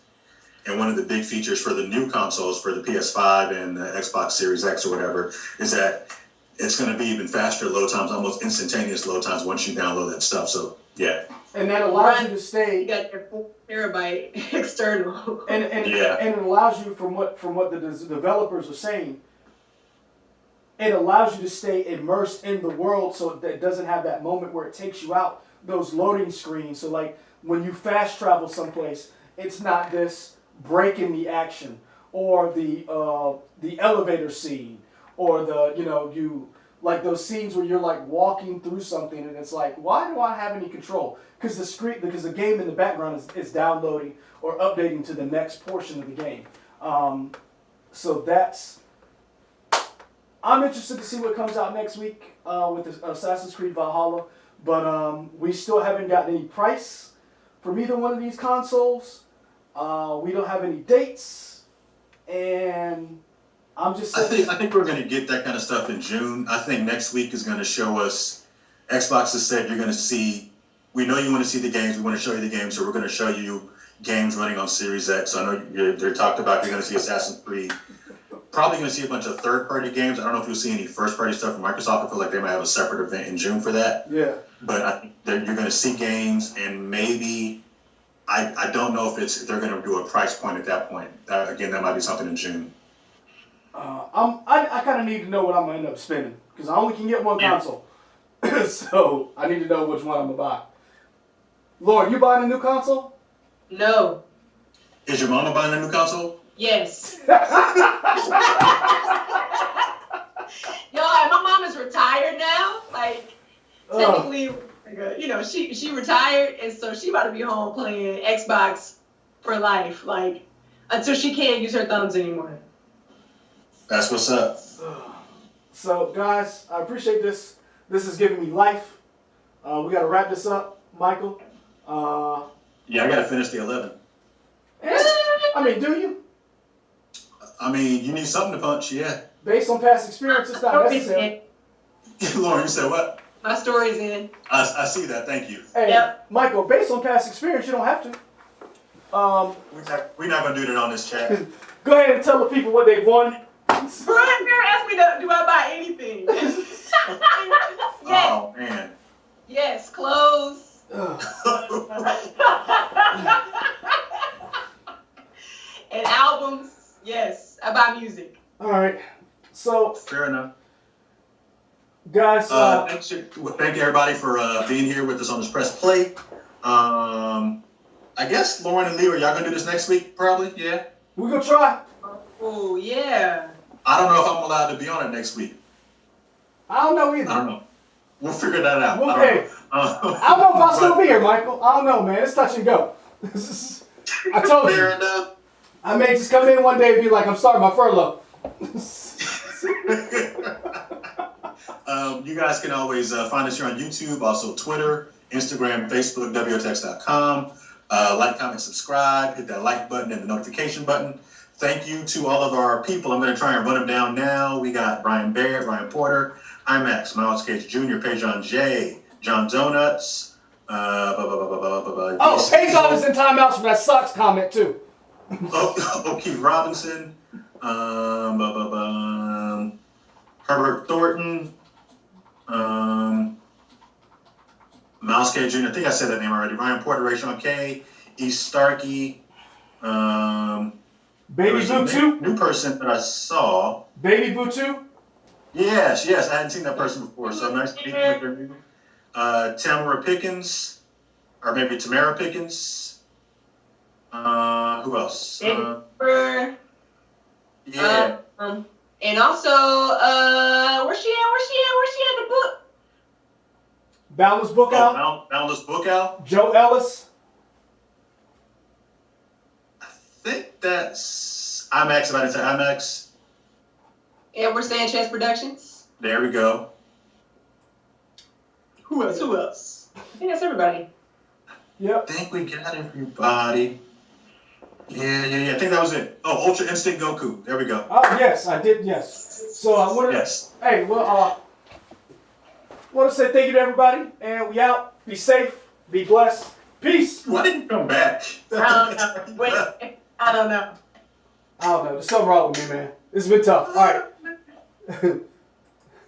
And one of the big features for the new consoles, for the PS5 and the Xbox Series X or whatever, is that it's going to be even faster load times, almost instantaneous load times once you download that stuff. So yeah. And that allows you to stay. You got your 4 terabyte external. And it allows you, from what the developers are saying, it allows you to stay immersed in the world, so that it doesn't have that moment where it takes you out those loading screens. So like when you fast travel someplace, it's not this break in the action, or the elevator scene, or you like those scenes where you're like walking through something and it's like, why do I have any control? Because the game in the background is downloading or updating to the next portion of the game. So I'm interested to see what comes out next week with Assassin's Creed Valhalla, but we still haven't gotten any price from either one of these consoles. We don't have any dates, and I'm just saying. I think we're going to get that kind of stuff in June. I think next week is going to show us. Xbox has said you're going to see. We know you want to see the games. We want to show you the games, so we're going to show you games running on Series X. I know they're talked about. You're going to see Assassin's Creed. Probably going to see a bunch of third-party games. I don't know if you'll see any first-party stuff from Microsoft. I feel like they might have a separate event in June for that. Yeah. But I think that you're going to see games, and maybe I don't know if they're going to do a price point at that point. Again, that might be something in June. I kind of need to know what I'm going to end up spending, because I only can get one console. So I need to know which one I'm going to buy. Lauren, you buying a new console? No. Is your mama buying a new console? Yes. Yo, my mom is retired now. Like, technically, she retired, and so she about to be home playing Xbox for life, like, until she can't use her thumbs anymore. That's what's up. So, guys, I appreciate this. This is giving me life. We got to wrap this up, Michael. Yeah, I got to finish the 11. I mean, do you? I mean, you need something to punch, yeah. Based on past experience, it's not necessary. Lauren, you said what? My story's in. I see that. Thank you. Hey, Yep. Michael, based on past experience, you don't have to. We're not going to do that on this chat. Go ahead and tell the people what they've won. Brian Bear asked me, do I buy anything? Yes. Oh, man. Yes, clothes. And albums. Yes, I buy music. All right. So, Fair enough. guys, Thank you, everybody, for being here with us on this Press Play. I guess Lauren and Leo, are y'all going to do this next week? Probably, yeah. we're going to try. Oh, yeah. I don't know if I'm allowed to be on it next week. I don't know either. I don't know. We'll figure that out. Okay. I don't know if I'll still be here, Michael. I don't know, man. It's touch and go. I told Fair you. enough. I may just come in one day and be like, I'm starting my furlough. You guys can always find us here on YouTube, also Twitter, Instagram, Facebook, WOTX.com. Like, comment, subscribe, hit that like button and the notification button. Thank you to all of our people. I'm going to try and run them down now. We got Brian Barrett, Ryan Porter, IMAX, Miles Cage Jr., Pajon J, John Donuts. Oh, Pajon is in timeouts for that sucks comment, too. O'Keefe Robinson. Herbert Thornton. Miles Cage Jr., I think I said that name already. Ryan Porter, Rayshon K, East Starkey. Baby Boo New person that I saw. Baby Boo Yes, I hadn't seen that person before, so nice to meet you. Tamara Pickens, or maybe Tamara Pickens. Who else? Yeah. And also, where's she at? Where's she at the book? Boundless Book Out. Boundless Book Out. Joe Ellis. I think that's IMAX, if I didn't say IMAX. Edward Sanchez Productions. There we go. Who else? I think that's everybody. Yep. I think we got everybody. Yeah. I think that was it. Oh, Ultra Instinct Goku. There we go. Oh, yes, I did, yes. So I want to... Yes. Hey, well, want to say thank you to everybody, and we out. Be safe. Be blessed. Peace. Why didn't you come back? I don't know. Wait, I don't know. I don't know. There's something wrong with me, man. It's been tough. All right.